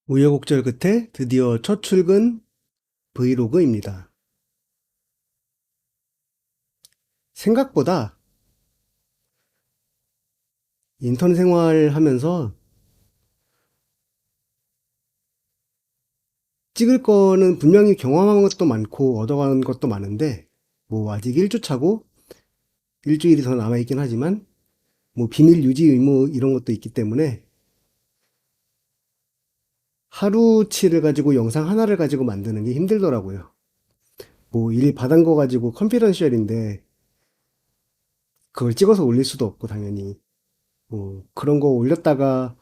우여곡절 끝에 드디어 첫 출근 브이로그입니다. 생각보다 인턴 생활하면서 찍을 거는 분명히 경험한 것도 많고 얻어간 것도 많은데, 뭐 아직 1주 차고 일주일이 더 남아있긴 하지만 뭐 비밀 유지 의무 이런 것도 있기 때문에 하루치를 가지고 영상 하나를 가지고 만드는 게 힘들더라고요. 뭐 일 받은 거 가지고 컨피던셜인데 그걸 찍어서 올릴 수도 없고 당연히 뭐 그런 거 올렸다가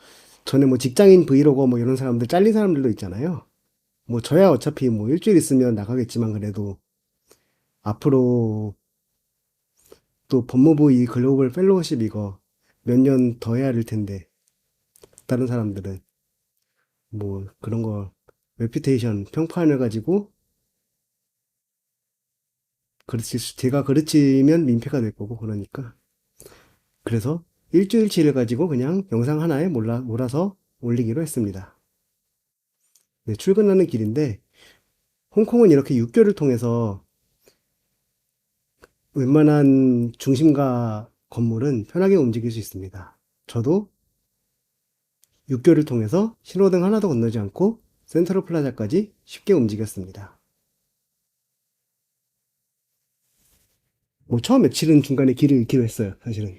전에 뭐 직장인 브이로거 뭐 이런 사람들 잘린 사람들도 있잖아요. 뭐 저야 어차피 뭐 일주일 있으면 나가겠지만 그래도 앞으로 또 법무부 이 글로벌 펠로우십 이거 몇 년 더 해야 할 텐데 다른 사람들은 뭐 그런 거 레퓨테이션 평판을 가지고 그렇지 제가 그르치면 민폐가 될 거고 그러니까 그래서 일주일치를 가지고 그냥 영상 하나에 몰아서 올리기로 했습니다. 네, 출근하는 길인데 홍콩은 이렇게 육교를 통해서 웬만한 중심가 건물은 편하게 움직일 수 있습니다. 저도 육교를 통해서 신호등 하나도 건너지 않고 센트럴 플라자까지 쉽게 움직였습니다. 뭐 처음 며칠은 중간에 길을 잃기로 했어요, 사실은.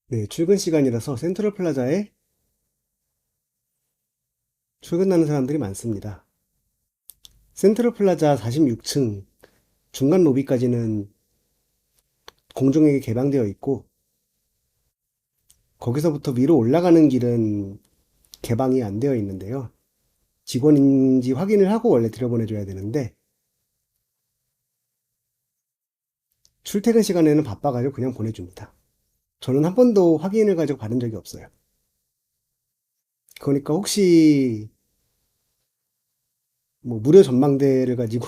네, 출근 시간이라서 센트럴 플라자에 출근하는 사람들이 많습니다. 센트럴 플라자 46층 중간 로비까지는 공중에게 개방되어 있고 거기서부터 위로 올라가는 길은 개방이 안 되어 있는데요. 직원인지 확인을 하고 원래 들여보내줘야 되는데 출퇴근 시간에는 바빠가지고 그냥 보내줍니다. 저는 한 번도 확인을 가지고 받은 적이 없어요. 그러니까 혹시 뭐 무료 전망대를 가지고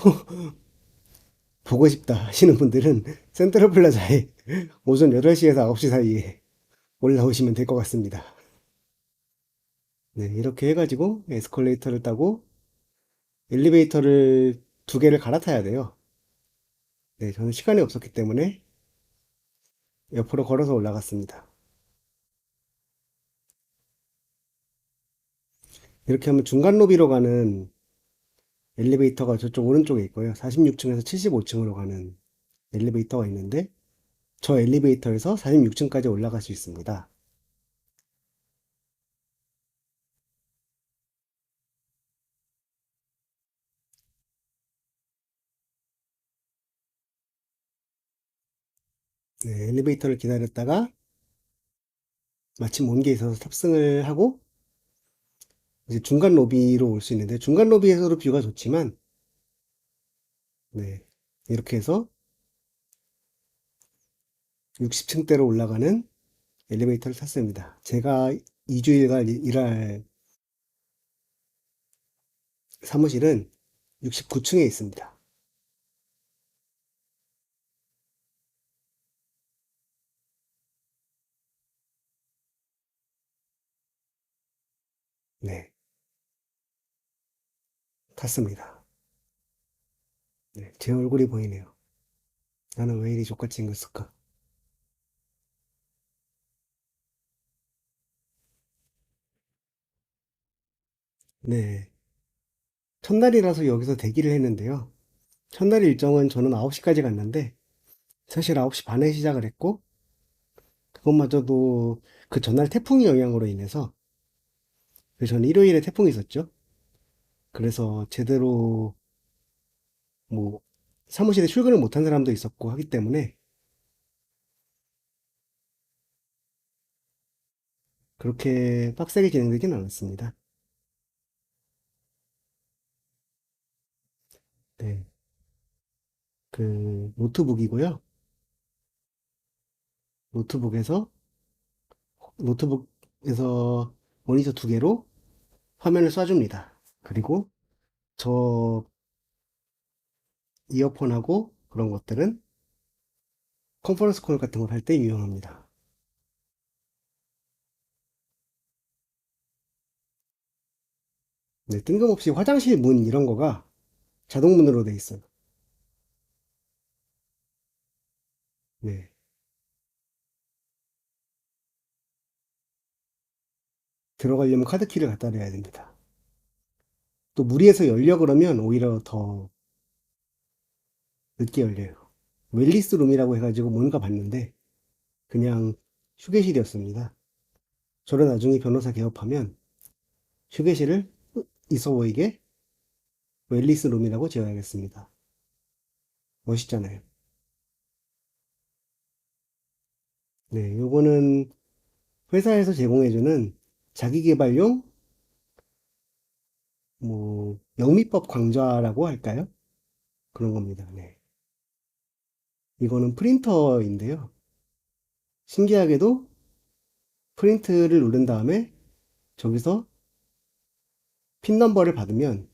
보고 싶다 하시는 분들은 센트럴 플라자에 오전 8시에서 9시 사이에 올라오시면 될 것 같습니다. 네, 이렇게 해가지고 에스컬레이터를 타고 엘리베이터를 2개를 갈아타야 돼요. 네, 저는 시간이 없었기 때문에 옆으로 걸어서 올라갔습니다. 이렇게 하면 중간 로비로 가는 엘리베이터가 저쪽 오른쪽에 있고요. 46층에서 75층으로 가는 엘리베이터가 있는데 저 엘리베이터에서 46층까지 올라갈 수 있습니다. 네, 엘리베이터를 기다렸다가 마침 온 게 있어서 탑승을 하고 이제 중간 로비로 올 수 있는데 중간 로비에서도 뷰가 좋지만 네, 이렇게 해서 60층대로 올라가는 엘리베이터를 탔습니다. 제가 2주일간 일할 사무실은 69층에 있습니다. 네, 탔습니다. 네, 제 얼굴이 보이네요. 나는 왜 이리 족같이 생겼을까? 네, 첫날이라서 여기서 대기를 했는데요. 첫날 일정은 저는 9시까지 갔는데 사실 9시 반에 시작을 했고 그것마저도 그 전날 태풍이 영향으로 인해서 저는 일요일에 태풍이 있었죠. 그래서 제대로 뭐 사무실에 출근을 못한 사람도 있었고 하기 때문에 그렇게 빡세게 진행되진 않았습니다. 네, 그 노트북이고요. 노트북에서 노트북에서 모니터 2개로 화면을 쏴줍니다. 그리고 저 이어폰하고 그런 것들은 컨퍼런스 콜 같은 걸 할 때 유용합니다. 네, 뜬금없이 화장실 문 이런 거가 자동문으로 돼 있어요. 네. 들어가려면 카드키를 갖다 대야 됩니다. 또 무리해서 열려 그러면 오히려 더 늦게 열려요. 웰리스 룸이라고 해가지고 뭔가 봤는데 그냥 휴게실이었습니다. 저를 나중에 변호사 개업하면 휴게실을 있어 보이게 웰리스 룸이라고 지어야겠습니다. 멋있잖아요. 네, 요거는 회사에서 제공해주는 자기계발용 뭐 영미법 강좌라고 할까요? 그런 겁니다. 네. 이거는 프린터인데요. 신기하게도 프린트를 누른 다음에 저기서 핀 넘버를 받으면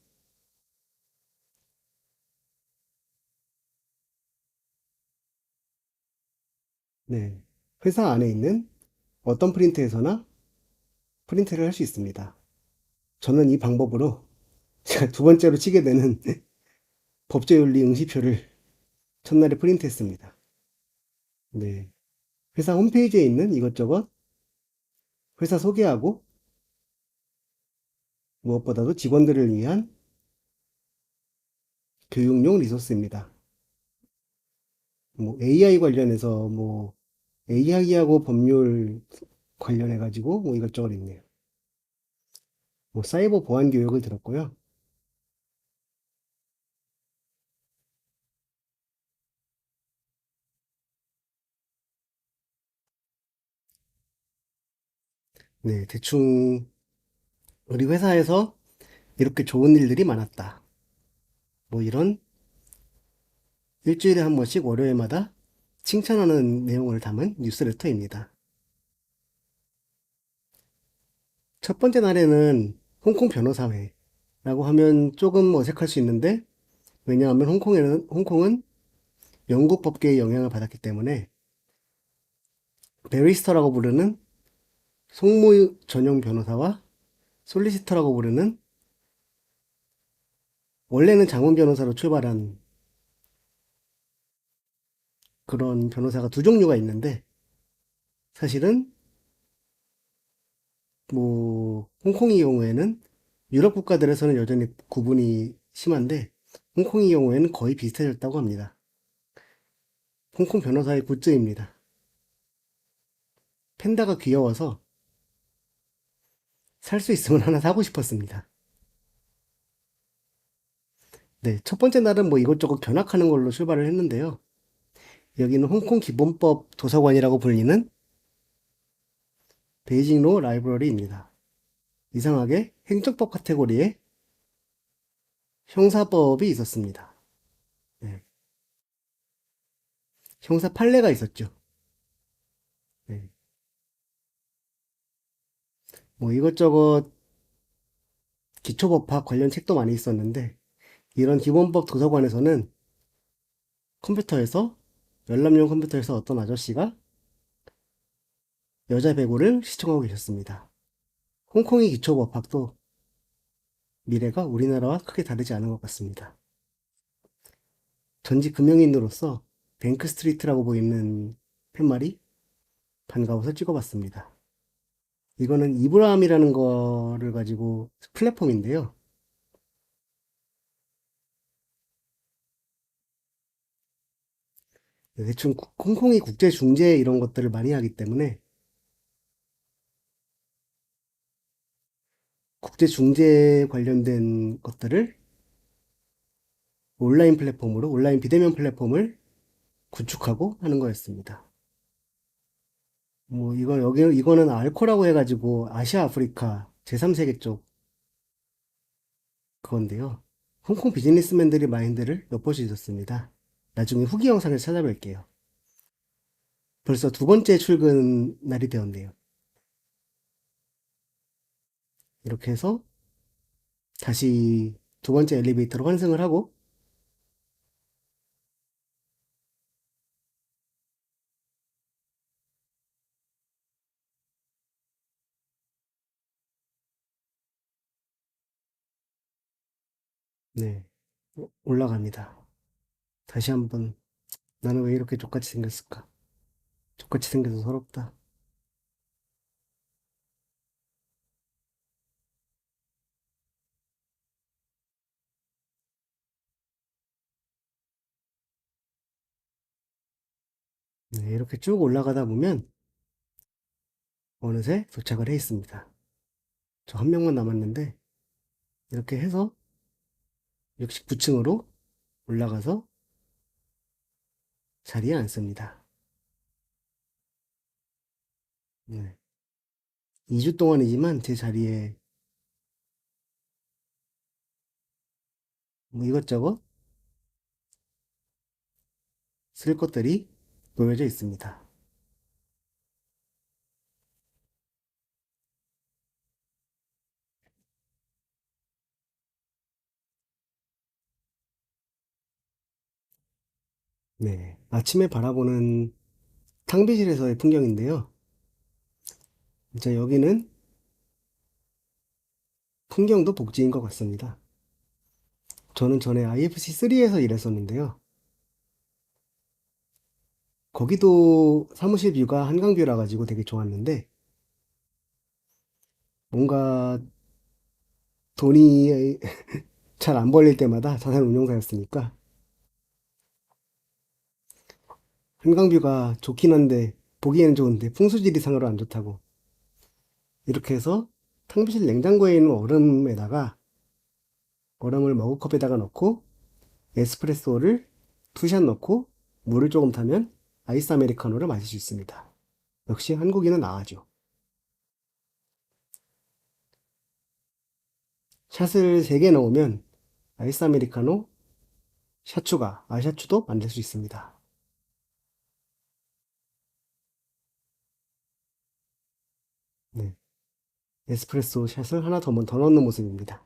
네, 회사 안에 있는 어떤 프린터에서나 프린트를 할 수 있습니다. 저는 이 방법으로 제가 두 번째로 치게 되는 법제윤리 응시표를 첫날에 프린트했습니다. 네, 회사 홈페이지에 있는 이것저것 회사 소개하고 무엇보다도 직원들을 위한 교육용 리소스입니다. 뭐 AI 관련해서 뭐 AI하고 법률 관련해 가지고 뭐 이것저것 있네요. 뭐 사이버 보안 교육을 들었고요. 네, 대충 우리 회사에서 이렇게 좋은 일들이 많았다. 뭐 이런 일주일에 한 번씩 월요일마다 칭찬하는 내용을 담은 뉴스레터입니다. 첫 번째 날에는 홍콩 변호사회라고 하면 조금 어색할 수 있는데 왜냐하면 홍콩은 영국 법계의 영향을 받았기 때문에 베리스터라고 부르는 송무 전용 변호사와 솔리시터라고 부르는 원래는 장문 변호사로 출발한 그런 변호사가 두 종류가 있는데 사실은 뭐 홍콩의 경우에는 유럽 국가들에서는 여전히 구분이 심한데 홍콩의 경우에는 거의 비슷해졌다고 합니다. 홍콩 변호사의 굿즈입니다. 팬다가 귀여워서 살 수 있으면 하나 사고 싶었습니다. 네, 첫 번째 날은 뭐 이것저것 견학하는 걸로 출발을 했는데요. 여기는 홍콩 기본법 도서관이라고 불리는 베이징로 라이브러리입니다. 이상하게 행정법 카테고리에 형사법이 있었습니다. 네, 형사 판례가 있었죠. 네, 뭐 이것저것 기초법학 관련 책도 많이 있었는데 이런 기본법 도서관에서는 컴퓨터에서 열람용 컴퓨터에서 어떤 아저씨가 여자 배구를 시청하고 계셨습니다. 홍콩의 기초법학도 미래가 우리나라와 크게 다르지 않은 것 같습니다. 전직 금융인으로서 뱅크 스트리트라고 보이는 팻말이 반가워서 찍어봤습니다. 이거는 이브라함이라는 거를 가지고 플랫폼인데요. 대충 홍콩이 국제 중재 이런 것들을 많이 하기 때문에 국제 중재 관련된 것들을 온라인 비대면 플랫폼을 구축하고 하는 거였습니다. 뭐 이거는 알코라고 해가지고 아시아 아프리카 제3세계 쪽 그건데요. 홍콩 비즈니스맨들의 마인드를 엿볼 수 있었습니다. 나중에 후기 영상을 찾아볼게요. 벌써 두 번째 출근 날이 되었네요. 이렇게 해서 다시 두 번째 엘리베이터로 환승을 하고 네. 올라갑니다. 다시 한번 나는 왜 이렇게 족같이 생겼을까? 족같이 생겨서 서럽다. 네, 이렇게 쭉 올라가다 보면 어느새 도착을 해 있습니다. 저 한 명만 남았는데 이렇게 해서 69층으로 올라가서 자리에 앉습니다. 네. 2주 동안이지만 제 자리에 뭐 이것저것 쓸 것들이 놓여져 있습니다. 네. 아침에 바라보는 탕비실에서의 풍경인데요. 진짜 여기는 풍경도 복지인 것 같습니다. 저는 전에 IFC3에서 일했었는데요. 거기도 사무실 뷰가 한강뷰라 가지고 되게 좋았는데 뭔가 돈이 잘 안 벌릴 때마다 자산 운용사였으니까 한강뷰가 좋긴 한데 보기에는 좋은데 풍수지리 상으로 안 좋다고 이렇게 해서 탕비실 냉장고에 있는 얼음을 머그컵에다가 넣고 에스프레소를 투샷 넣고 물을 조금 타면 아이스 아메리카노를 마실 수 있습니다. 역시 한국인은 나아죠. 샷을 3개 넣으면 아이스 아메리카노, 샷추가, 아샷추도 만들 수 있습니다. 네. 에스프레소 샷을 하나 더 넣는 모습입니다.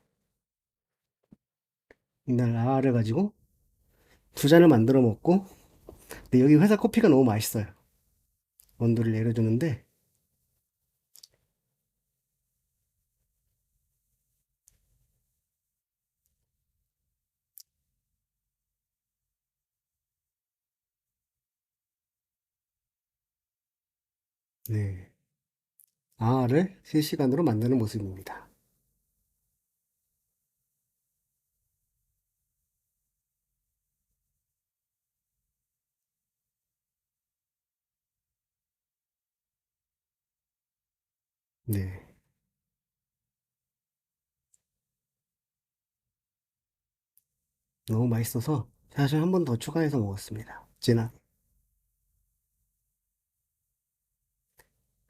이날 아를 가지고 2잔을 만들어 먹고, 근데 여기 회사 커피가 너무 맛있어요. 원두를 내려주는데, 네. 아를 실시간으로 만드는 모습입니다. 네. 너무 맛있어서 사실 한 번 더 추가해서 먹었습니다.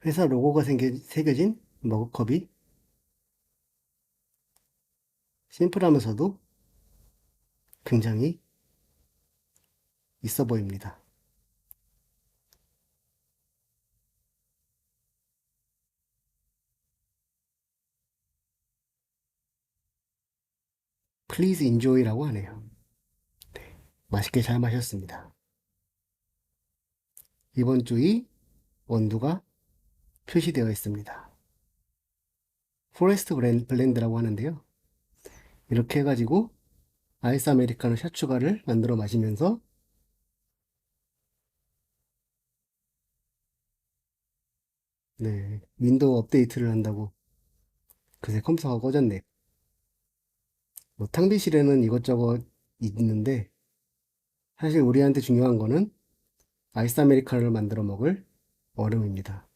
회사 로고가 새겨진 머그컵이 심플하면서도 굉장히 있어 보입니다. Please enjoy라고 하네요. 맛있게 잘 마셨습니다. 이번 주의 원두가 표시되어 있습니다. 포레스트 블렌드라고 하는데요. 이렇게 해가지고 아이스 아메리카노 샷 추가를 만들어 마시면서 네, 윈도우 업데이트를 한다고 그새 컴퓨터가 꺼졌네. 뭐 탕비실에는 이것저것 있는데 사실 우리한테 중요한 거는 아이스 아메리카노를 만들어 먹을 얼음입니다.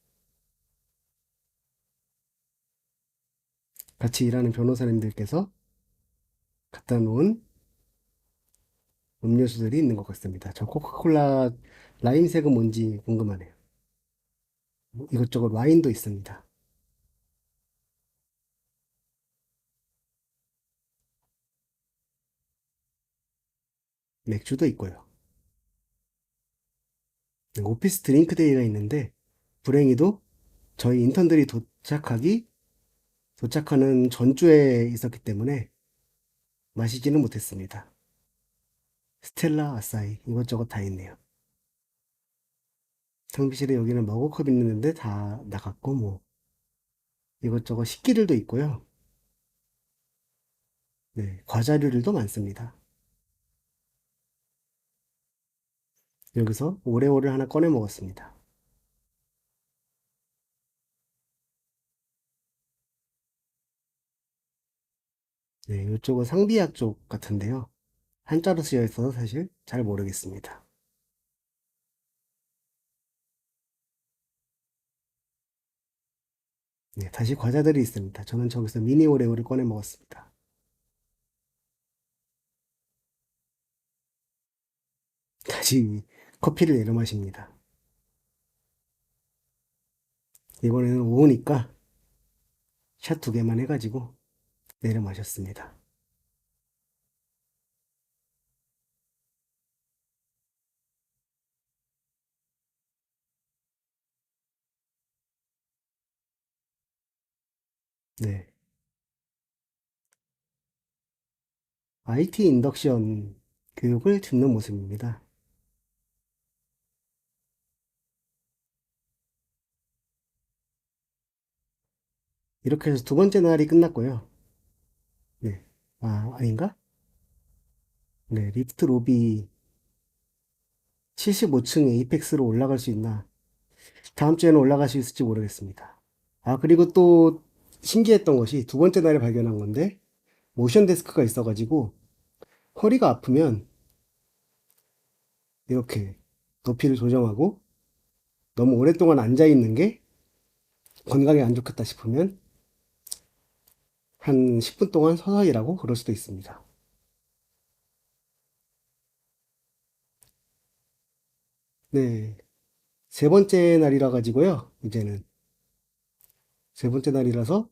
같이 일하는 변호사님들께서 갖다 놓은 음료수들이 있는 것 같습니다. 저 코카콜라 라임색은 뭔지 궁금하네요. 뭐 이것저것 와인도 있습니다. 맥주도 있고요. 네, 오피스 드링크 데이가 있는데 불행히도 저희 인턴들이 도착하는 전주에 있었기 때문에 마시지는 못했습니다. 스텔라, 아사히 이것저것 다 있네요. 탕비실에 여기는 머그컵 있는데 다 나갔고 뭐 이것저것 식기들도 있고요. 네, 과자류들도 많습니다. 여기서 오레오를 하나 꺼내 먹었습니다. 네, 이쪽은 상비약 쪽 같은데요. 한자로 쓰여 있어서 사실 잘 모르겠습니다. 네, 다시 과자들이 있습니다. 저는 저기서 미니 오레오를 꺼내 먹었습니다. 다시 커피를 내려 마십니다. 이번에는 오후니까 샷 두 개만 해가지고 내려 마셨습니다. 네, IT 인덕션 교육을 듣는 모습입니다. 이렇게 해서 두 번째 날이 끝났고요. 네, 아닌가? 네, 리프트 로비 75층 에이펙스로 올라갈 수 있나? 다음 주에는 올라갈 수 있을지 모르겠습니다. 그리고 또 신기했던 것이 두 번째 날에 발견한 건데, 모션 데스크가 있어가지고, 허리가 아프면 이렇게 높이를 조정하고, 너무 오랫동안 앉아있는 게 건강에 안 좋겠다 싶으면, 한 10분 동안 서서 일하고 그럴 수도 있습니다. 네. 세 번째 날이라 가지고요, 이제는. 세 번째 날이라서,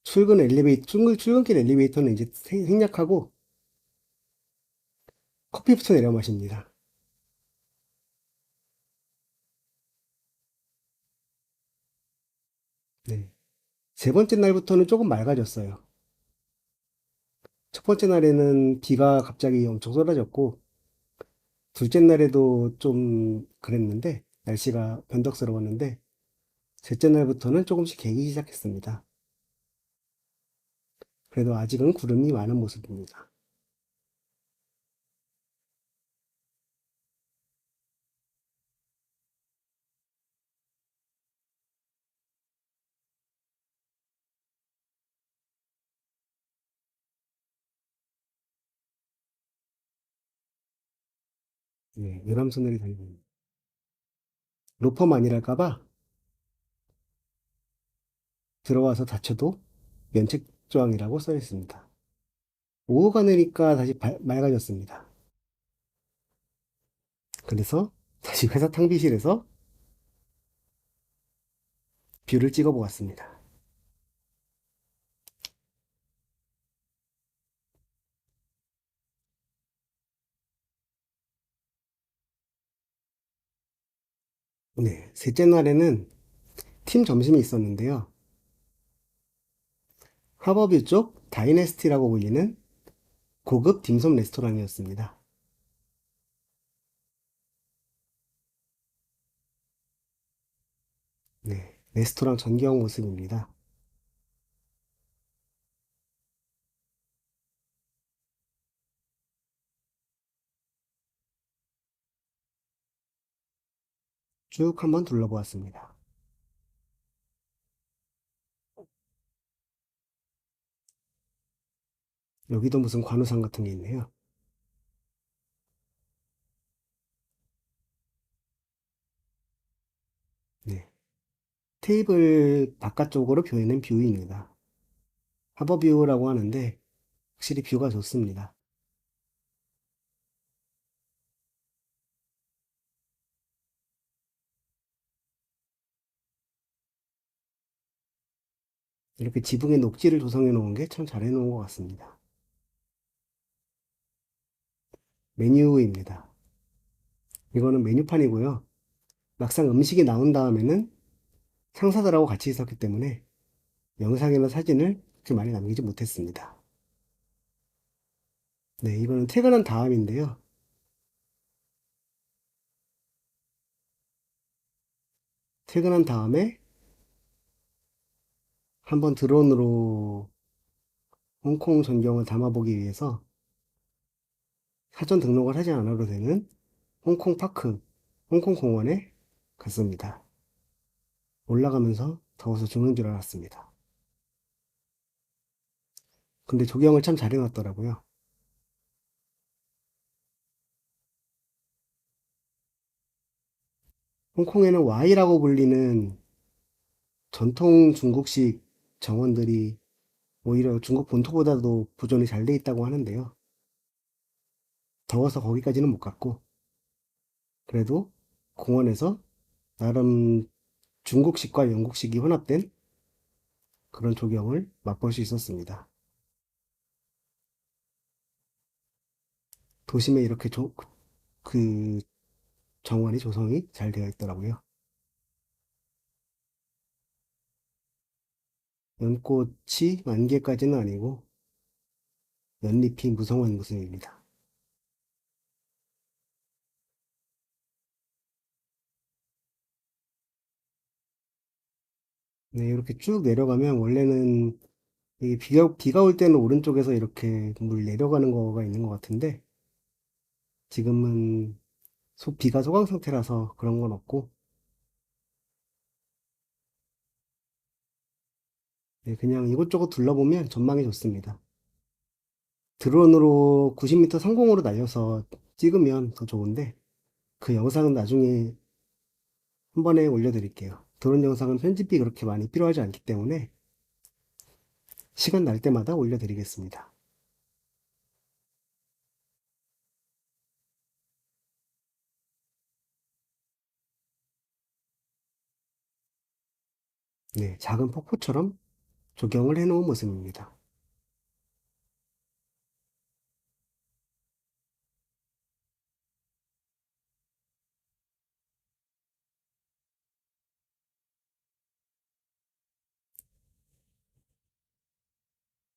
출근길 엘리베이터는 이제 생략하고, 커피부터 내려 마십니다. 네. 세 번째 날부터는 조금 맑아졌어요. 첫 번째 날에는 비가 갑자기 엄청 쏟아졌고, 둘째 날에도 좀 그랬는데, 날씨가 변덕스러웠는데, 셋째 날부터는 조금씩 개기 시작했습니다. 그래도 아직은 구름이 많은 모습입니다. 네, 유람선들이 달리고 있는. 로펌 아니랄까봐 들어와서 다쳐도 면책조항이라고 써 있습니다. 오후가 되니까 다시 맑아졌습니다. 그래서 다시 회사 탕비실에서 뷰를 찍어 보았습니다. 네, 셋째 날에는 팀 점심이 있었는데요. 하버뷰 쪽 다이내스티라고 불리는 고급 딤섬 레스토랑이었습니다. 네, 레스토랑 전경 모습입니다. 쭉 한번 둘러보았습니다. 여기도 무슨 관우상 같은 게 있네요. 네, 테이블 바깥쪽으로 보이는 뷰입니다. 하버뷰라고 하는데 확실히 뷰가 좋습니다. 이렇게 지붕에 녹지를 조성해 놓은 게 참 잘 해놓은 것 같습니다. 메뉴입니다. 이거는 메뉴판이고요. 막상 음식이 나온 다음에는 상사들하고 같이 있었기 때문에 영상이나 사진을 그렇게 많이 남기지 못했습니다. 네, 이거는 퇴근한 다음인데요. 퇴근한 다음에 한번 드론으로 홍콩 전경을 담아보기 위해서 사전 등록을 하지 않아도 되는 홍콩 파크, 홍콩 공원에 갔습니다. 올라가면서 더워서 죽는 줄 알았습니다. 근데 조경을 참 잘 해놨더라고요. 홍콩에는 Y라고 불리는 전통 중국식 정원들이 오히려 중국 본토보다도 보존이 잘 돼 있다고 하는데요. 더워서 거기까지는 못 갔고, 그래도 공원에서 나름 중국식과 영국식이 혼합된 그런 조경을 맛볼 수 있었습니다. 도심에 이렇게 그 정원이 조성이 잘 되어 있더라고요. 연꽃이 만개까지는 아니고 연잎이 무성한 모습입니다. 네, 이렇게 쭉 내려가면 원래는 이게 비가 올 때는 오른쪽에서 이렇게 물 내려가는 거가 있는 것 같은데 지금은 비가 소강 상태라서 그런 건 없고 네, 그냥 이곳저곳 둘러보면 전망이 좋습니다. 드론으로 90m 상공으로 날려서 찍으면 더 좋은데 그 영상은 나중에 한 번에 올려드릴게요. 드론 영상은 편집이 그렇게 많이 필요하지 않기 때문에 시간 날 때마다 올려드리겠습니다. 네, 작은 폭포처럼 조경을 해놓은 모습입니다.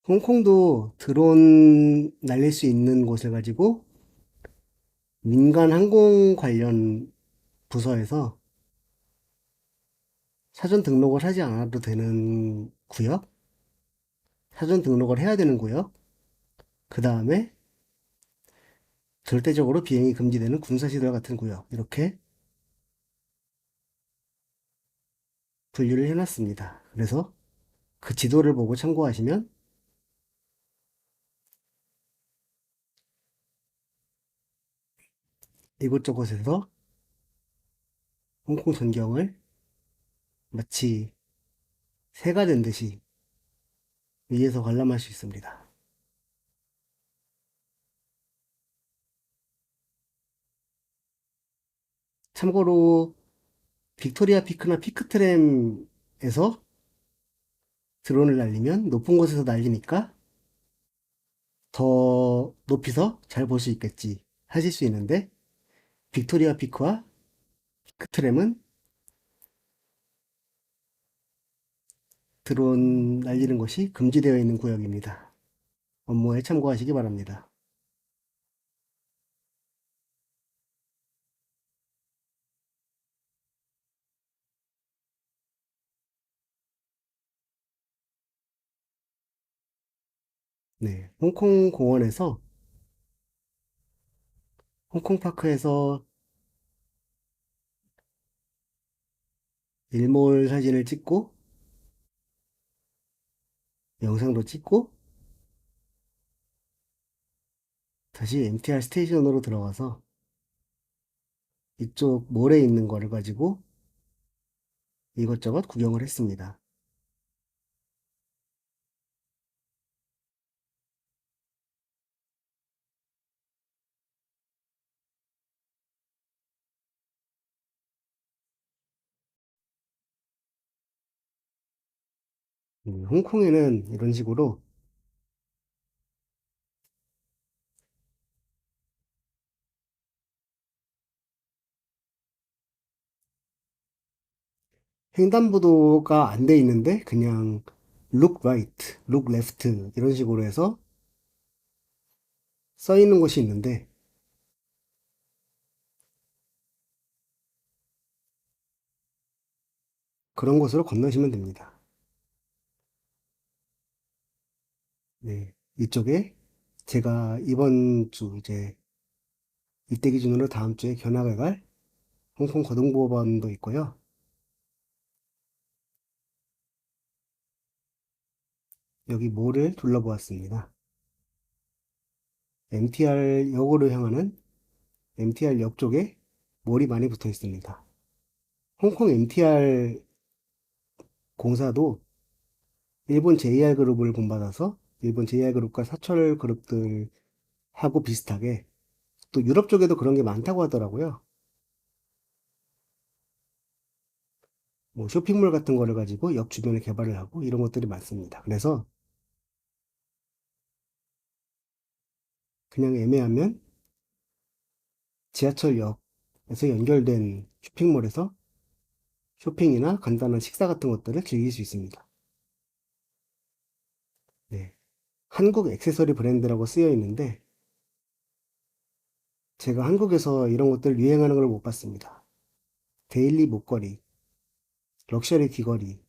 홍콩도 드론 날릴 수 있는 곳을 가지고 민간 항공 관련 부서에서 사전 등록을 하지 않아도 되는 구역, 사전 등록을 해야 되는 구역, 그 다음에 절대적으로 비행이 금지되는 군사시설 같은 구역, 이렇게 분류를 해놨습니다. 그래서 그 지도를 보고 참고하시면 이곳저곳에서 홍콩 전경을 마치 새가 된 듯이 위에서 관람할 수 있습니다. 참고로 빅토리아 피크나 피크트램에서 드론을 날리면 높은 곳에서 날리니까 더 높이서 잘 볼 수 있겠지 하실 수 있는데 빅토리아 피크와 피크트램은 드론 날리는 것이 금지되어 있는 구역입니다. 업무에 참고하시기 바랍니다. 네, 홍콩 공원에서 홍콩 파크에서 일몰 사진을 찍고 영상도 찍고 다시 MTR 스테이션으로 들어가서 이쪽 몰에 있는 거를 가지고 이것저것 구경을 했습니다. 홍콩에는 이런 식으로 횡단보도가 안 돼 있는데 그냥 look right, look left 이런 식으로 해서 써 있는 곳이 있는데 그런 곳으로 건너시면 됩니다. 네. 이쪽에 제가 이번 주 이제 이때 기준으로 다음 주에 견학을 갈 홍콩 고등부원도 있고요. 여기 몰을 둘러보았습니다. MTR 역으로 향하는 MTR 역 쪽에 몰이 많이 붙어 있습니다. 홍콩 MTR 공사도 일본 JR 그룹을 본받아서 일본 JR 그룹과 사철 그룹들하고 비슷하게 또 유럽 쪽에도 그런 게 많다고 하더라고요. 뭐 쇼핑몰 같은 거를 가지고 역 주변에 개발을 하고 이런 것들이 많습니다. 그래서 그냥 애매하면 지하철역에서 연결된 쇼핑몰에서 쇼핑이나 간단한 식사 같은 것들을 즐길 수 있습니다. 네. 한국 액세서리 브랜드라고 쓰여 있는데 제가 한국에서 이런 것들 유행하는 걸 못 봤습니다. 데일리 목걸이, 럭셔리 귀걸이,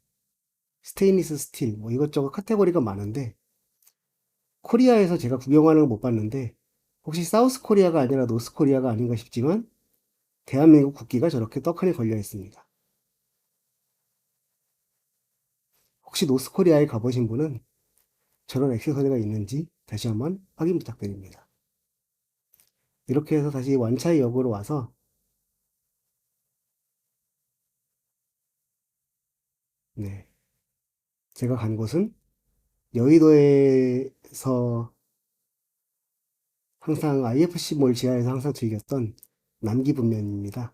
스테인리스 스틸 뭐 이것저것 카테고리가 많은데 코리아에서 제가 구경하는 걸 못 봤는데 혹시 사우스 코리아가 아니라 노스 코리아가 아닌가 싶지만 대한민국 국기가 저렇게 떡하니 걸려 있습니다. 혹시 노스 코리아에 가보신 분은 저런 액세서리가 있는지 다시 한번 확인 부탁드립니다. 이렇게 해서 다시 완차이 역으로 와서 네, 제가 간 곳은 여의도에서 항상 IFC몰 지하에서 항상 즐겼던 남기분면입니다.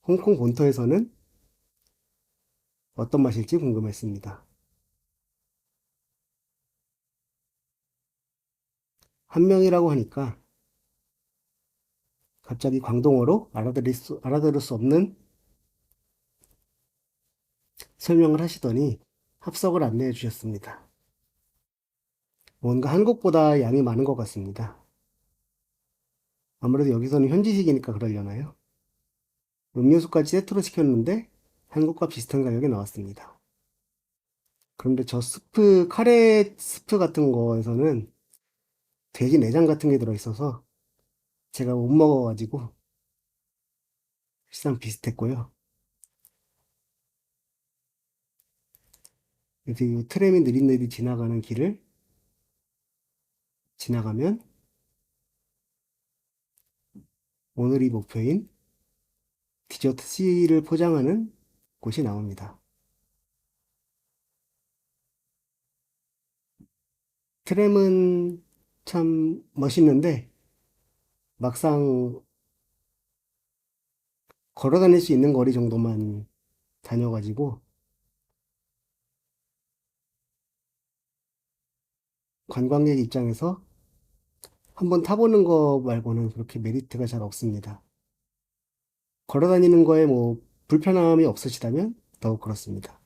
홍콩 본토에서는 어떤 맛일지 궁금했습니다. 한 명이라고 하니까 갑자기 광동어로 알아들을 수 없는 설명을 하시더니 합석을 안내해 주셨습니다. 뭔가 한국보다 양이 많은 것 같습니다. 아무래도 여기서는 현지식이니까 그러려나요? 음료수까지 세트로 시켰는데 한국과 비슷한 가격에 나왔습니다. 그런데 저 스프, 카레 스프 같은 거에서는 돼지 내장 같은 게 들어있어서 제가 못 먹어가지고 실상 비슷했고요. 이렇게 이 트램이 느릿느릿 지나가는 길을 지나가면 오늘이 목표인 디저트 C를 포장하는 곳이 나옵니다. 트램은 참 멋있는데 막상 걸어 다닐 수 있는 거리 정도만 다녀가지고 관광객 입장에서 한번 타보는 거 말고는 그렇게 메리트가 잘 없습니다. 걸어 다니는 거에 뭐 불편함이 없으시다면 더욱 그렇습니다.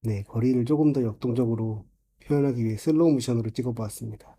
네, 거리를 조금 더 역동적으로 표현하기 위해 슬로우 모션으로 찍어 보았습니다.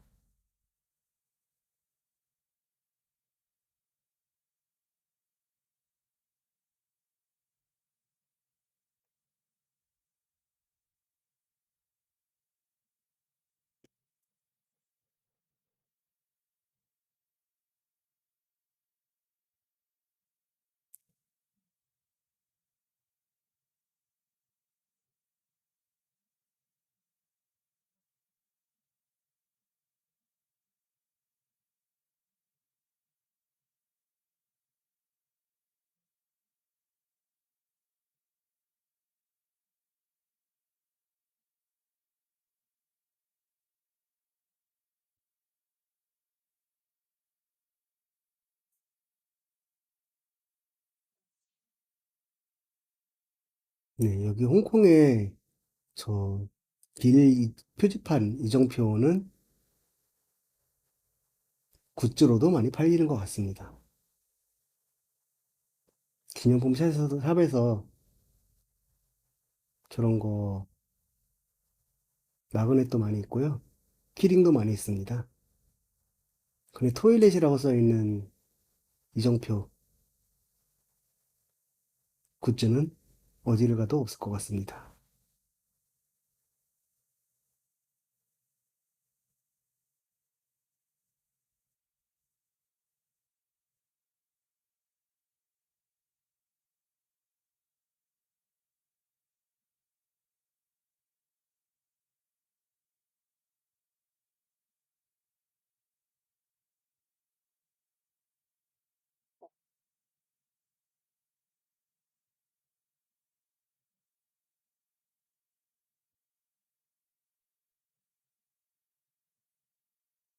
네, 여기 홍콩에 저 표지판 이정표는 굿즈로도 많이 팔리는 것 같습니다. 기념품 샵에서 저런 거 마그넷도 많이 있고요. 키링도 많이 있습니다. 근데 토일렛이라고 써 있는 이정표 굿즈는 어디를 가도 없을 것 같습니다.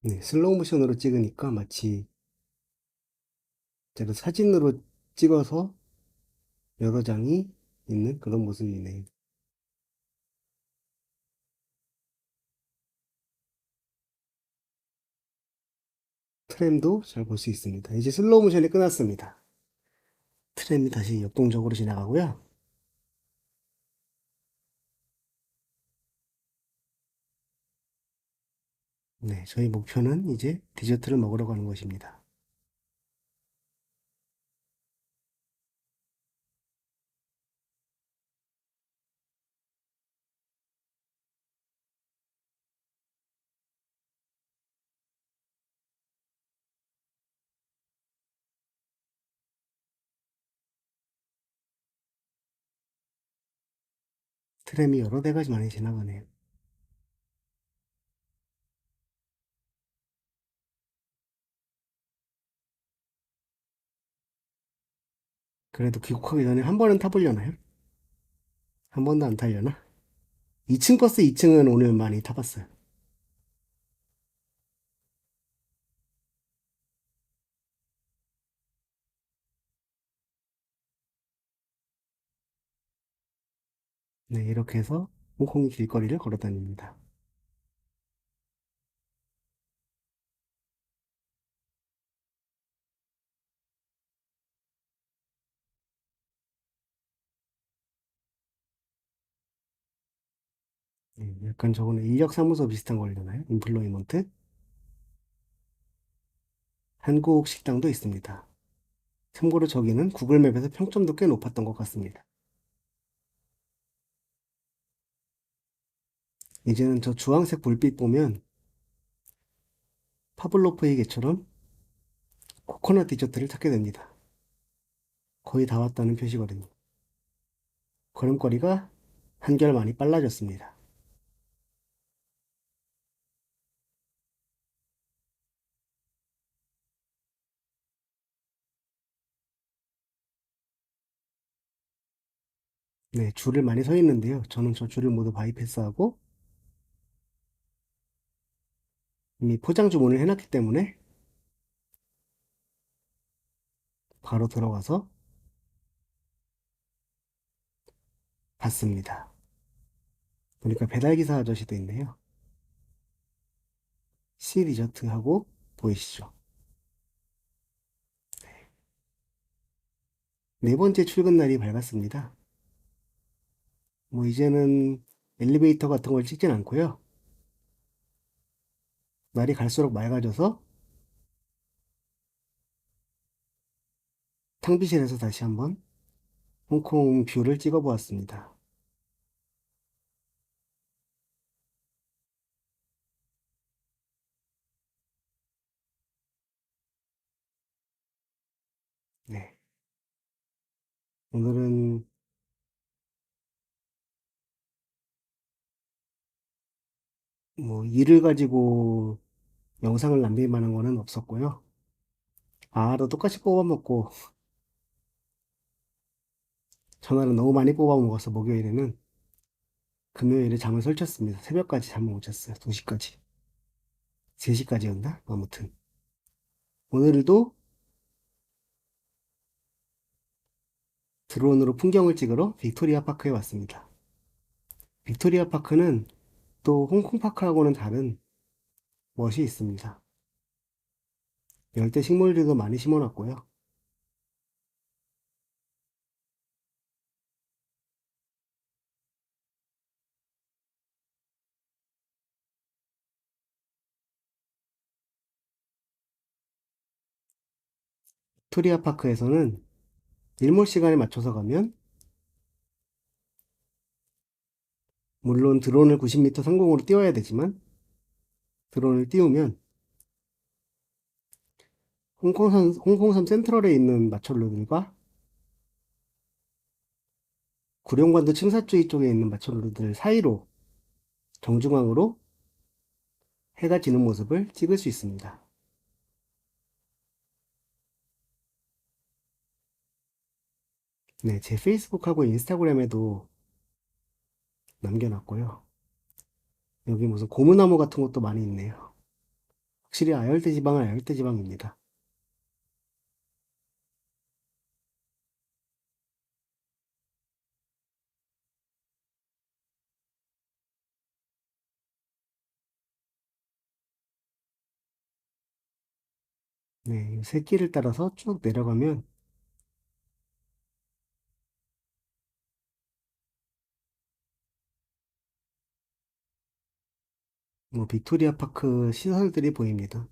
네, 슬로우 모션으로 찍으니까 마치 제가 사진으로 찍어서 여러 장이 있는 그런 모습이네요. 트램도 잘 볼 수 있습니다. 이제 슬로우 모션이 끝났습니다. 트램이 다시 역동적으로 지나가고요. 네, 저희 목표는 이제 디저트를 먹으러 가는 것입니다. 트램이 여러 대가 많이 지나가네요. 그래도 귀국하기 전에 한 번은 타보려나요? 한 번도 안 타려나? 2층 버스 2층은 오늘 많이 타봤어요. 네, 이렇게 해서 홍콩 길거리를 걸어 다닙니다. 네, 약간 저거는 인력사무소 비슷한 거려나요? 인플로이먼트? 한국 식당도 있습니다. 참고로 저기는 구글맵에서 평점도 꽤 높았던 것 같습니다. 이제는 저 주황색 불빛 보면 파블로프의 개처럼 코코넛 디저트를 찾게 됩니다. 거의 다 왔다는 표시거든요. 걸음걸이가 한결 많이 빨라졌습니다. 네, 줄을 많이 서 있는데요. 저는 저 줄을 모두 바이패스하고 이미 포장 주문을 해놨기 때문에 바로 들어가서 받습니다. 보니까 배달기사 아저씨도 있네요. 시 리저트하고 보이시죠? 네 번째 출근 날이 밝았습니다. 뭐 이제는 엘리베이터 같은 걸 찍진 않고요. 날이 갈수록 맑아져서 탕비실에서 다시 한번 홍콩 뷰를 찍어 보았습니다. 네. 오늘은 뭐 일을 가지고 영상을 남길 만한 거는 없었고요. 또 똑같이 뽑아 먹고 전화를 너무 많이 뽑아 먹어서 목요일에는 금요일에 잠을 설쳤습니다. 새벽까지 잠을 못 잤어요. 2시까지. 3시까지였나? 아무튼. 오늘도 드론으로 풍경을 찍으러 빅토리아 파크에 왔습니다. 빅토리아 파크는 또 홍콩파크하고는 다른 멋이 있습니다. 열대 식물들도 많이 심어놨고요. 빅토리아 파크에서는 일몰 시간에 맞춰서 가면 물론 드론을 90m 상공으로 띄워야 되지만 드론을 띄우면 홍콩섬 센트럴에 있는 마철루들과 구룡관도 칭사주의 쪽에 있는 마철루들 사이로 정중앙으로 해가 지는 모습을 찍을 수 있습니다. 네, 제 페이스북하고 인스타그램에도 남겨놨고요. 여기 무슨 고무나무 같은 것도 많이 있네요. 확실히 아열대 지방은 아열대 지방입니다. 네, 새길을 따라서 쭉 내려가면 뭐 빅토리아 파크 시설들이 보입니다.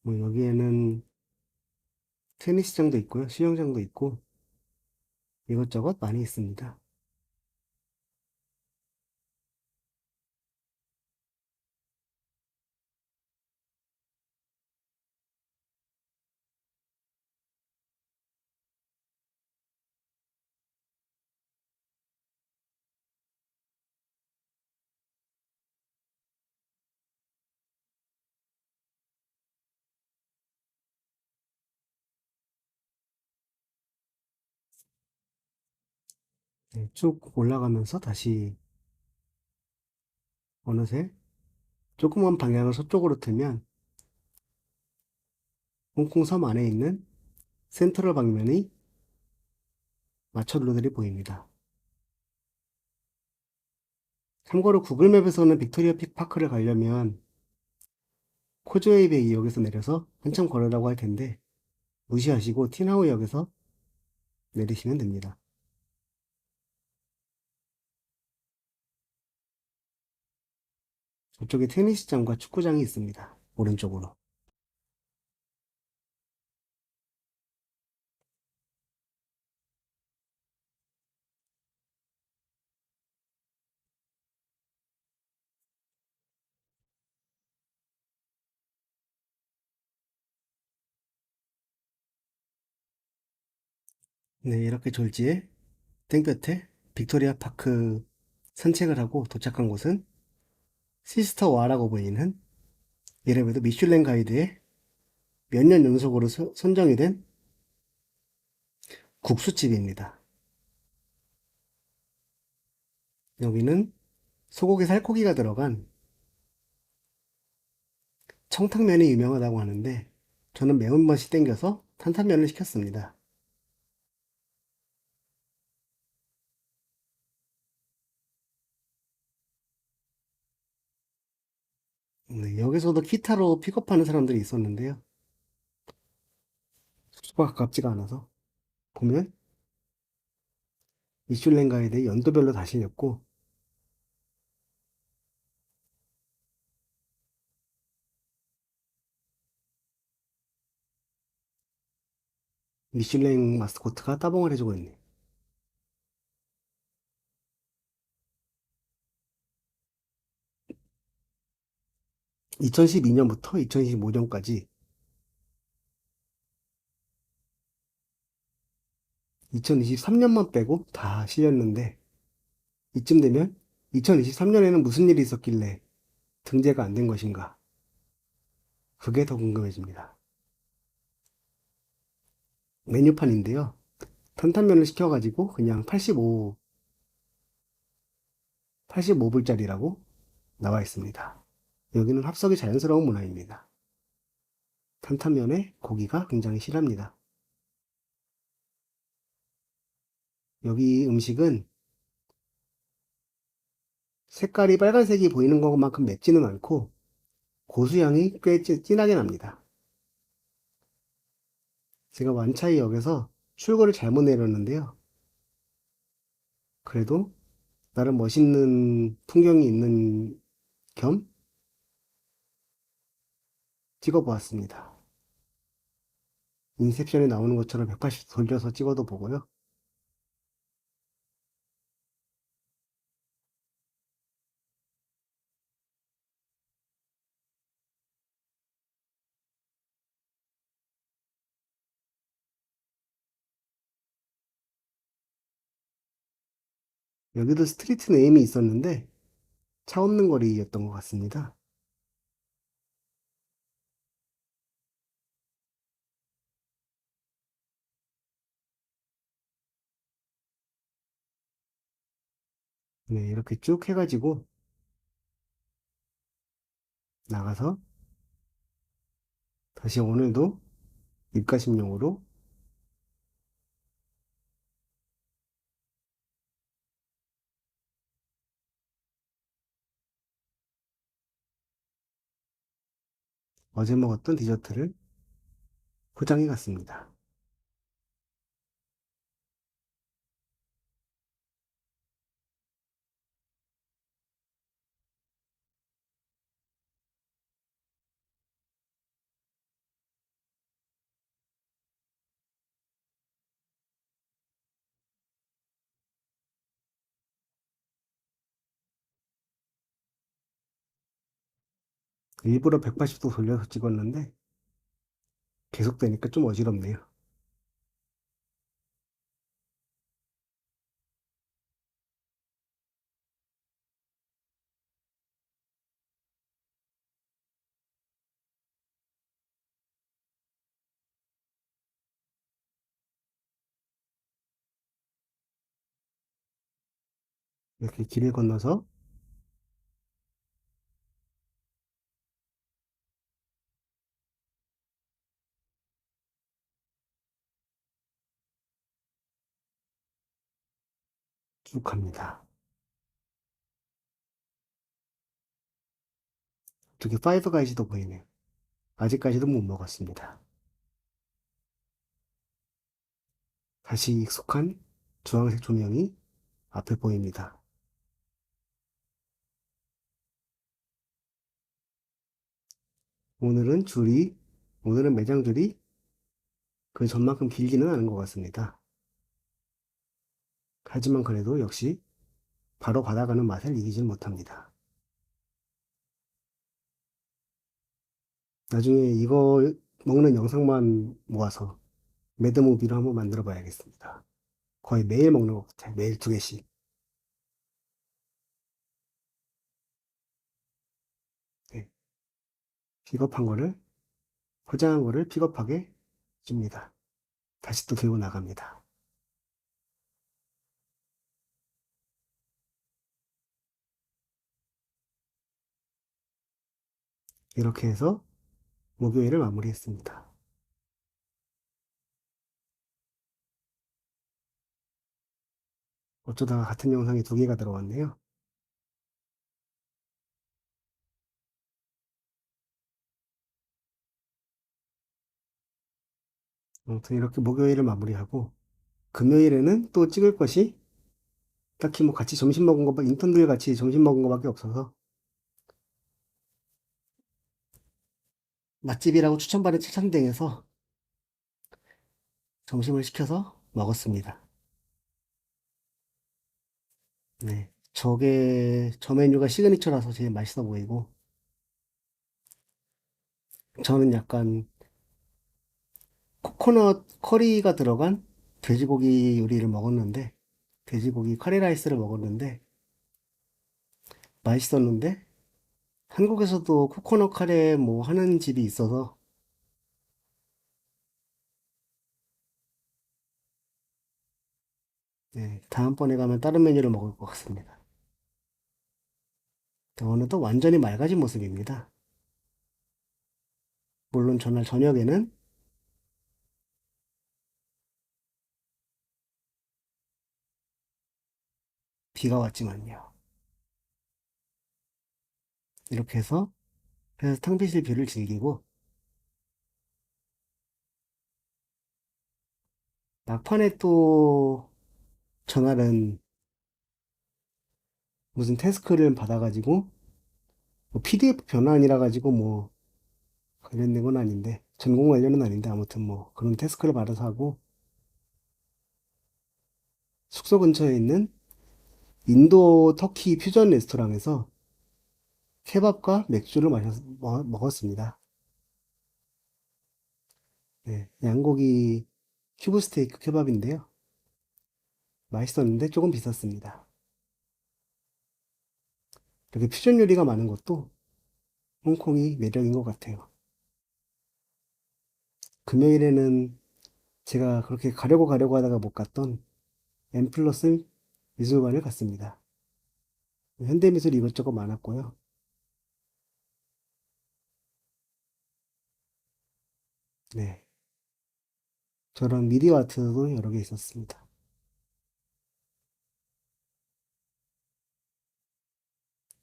뭐 여기에는 테니스장도 있고요, 수영장도 있고 이것저것 많이 있습니다. 네, 쭉 올라가면서 다시 어느새 조그만 방향을 서쪽으로 틀면 홍콩 섬 안에 있는 센트럴 방면의 마철루들이 보입니다. 참고로 구글맵에서는 빅토리아 픽 파크를 가려면 코즈웨이 베이 역에서 내려서 한참 걸으라고 할 텐데 무시하시고 티나우 역에서 내리시면 됩니다. 저쪽에 테니스장과 축구장이 있습니다. 오른쪽으로. 네, 이렇게 졸지에 땡볕에 빅토리아 파크 산책을 하고 도착한 곳은 시스터 와라고 보이는 이름에도 미슐랭 가이드에 몇 년 연속으로 선정이 된 국수집입니다. 여기는 소고기 살코기가 들어간 청탕면이 유명하다고 하는데 저는 매운맛이 땡겨서 탄탄면을 시켰습니다. 네, 여기서도 기타로 픽업하는 사람들이 있었는데요. 숙소가 가깝지가 않아서 보면 미슐랭 가이드에 연도별로 다 실렸고 미슐랭 마스코트가 따봉을 해주고 있네요. 2012년부터 2025년까지 2023년만 빼고 다 실렸는데 이쯤 되면 2023년에는 무슨 일이 있었길래 등재가 안 된 것인가? 그게 더 궁금해집니다. 메뉴판인데요. 탄탄면을 시켜가지고 그냥 85불짜리라고 나와 있습니다. 여기는 합석이 자연스러운 문화입니다. 탄탄면에 고기가 굉장히 실합니다. 여기 음식은 색깔이 빨간색이 보이는 것만큼 맵지는 않고 고수향이 꽤 진하게 납니다. 제가 완차이역에서 출구를 잘못 내렸는데요. 그래도 나름 멋있는 풍경이 있는 겸 찍어보았습니다. 인셉션에 나오는 것처럼 180도 돌려서 찍어도 보고요. 여기도 스트리트 네임이 있었는데 차 없는 거리였던 것 같습니다. 네, 이렇게 쭉 해가지고 나가서 다시 오늘도 입가심용으로 어제 먹었던 디저트를 포장해 갔습니다. 일부러 180도 돌려서 찍었는데 계속되니까 좀 어지럽네요. 이렇게 길을 건너서 쭉 갑니다. 어떻게 파이브 가이즈도 보이네요. 아직까지도 못 먹었습니다. 다시 익숙한 주황색 조명이 앞에 보입니다. 오늘은 줄이, 오늘은 매장 줄이 그 전만큼 길지는 않은 것 같습니다. 하지만 그래도 역시 바로 받아가는 맛을 이기질 못합니다. 나중에 이거 먹는 영상만 모아서 매드무비로 한번 만들어 봐야겠습니다. 거의 매일 먹는 것 같아요. 매일 두 개씩. 네. 픽업한 거를, 포장한 거를 픽업하게 줍니다. 다시 또 들고 나갑니다. 이렇게 해서 목요일을 마무리했습니다. 어쩌다가 같은 영상이 두 개가 들어왔네요. 아무튼 이렇게 목요일을 마무리하고 금요일에는 또 찍을 것이 딱히 뭐 같이 점심 먹은 거, 인턴들 같이 점심 먹은 거밖에 없어서 맛집이라고 추천받은 칠천땡에서 점심을 시켜서 먹었습니다. 네. 저 메뉴가 시그니처라서 제일 맛있어 보이고, 저는 약간 코코넛 커리가 들어간 돼지고기 요리를 먹었는데, 돼지고기 카레 라이스를 먹었는데, 맛있었는데, 한국에서도 코코넛 카레 뭐 하는 집이 있어서, 네, 다음번에 가면 다른 메뉴를 먹을 것 같습니다. 오늘도 완전히 맑아진 모습입니다. 물론 전날 저녁에는 비가 왔지만요. 이렇게 해서 탕비실 뷰를 즐기고, 막판에 또 전날은 무슨 태스크를 받아가지고, 뭐 PDF 변환이라 가지고 뭐 관련된 건 아닌데, 전공 관련은 아닌데, 아무튼 뭐 그런 태스크를 받아서 하고, 숙소 근처에 있는 인도 터키 퓨전 레스토랑에서 케밥과 맥주를 먹었습니다. 네, 양고기 큐브 스테이크 케밥인데요. 맛있었는데 조금 비쌌습니다. 이렇게 퓨전 요리가 많은 것도 홍콩이 매력인 것 같아요. 금요일에는 제가 그렇게 가려고 하다가 못 갔던 M 플러스 미술관을 갔습니다. 현대미술 이것저것 많았고요. 네. 저런 미디어 아트도 여러 개 있었습니다.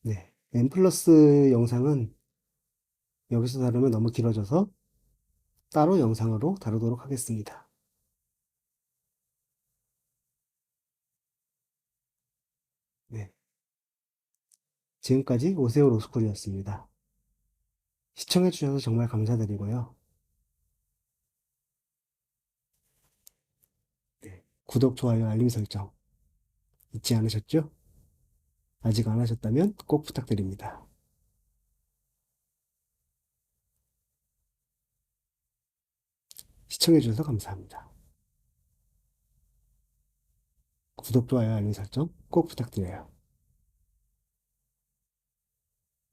네. M 플러스 영상은 여기서 다루면 너무 길어져서 따로 영상으로 다루도록 하겠습니다. 네. 지금까지 오세오 로스쿨이었습니다. 시청해주셔서 정말 감사드리고요. 네. 구독, 좋아요, 알림 설정 잊지 않으셨죠? 아직 안 하셨다면 꼭 부탁드립니다. 시청해주셔서 감사합니다. 구독, 좋아요, 알림 설정 꼭 부탁드려요.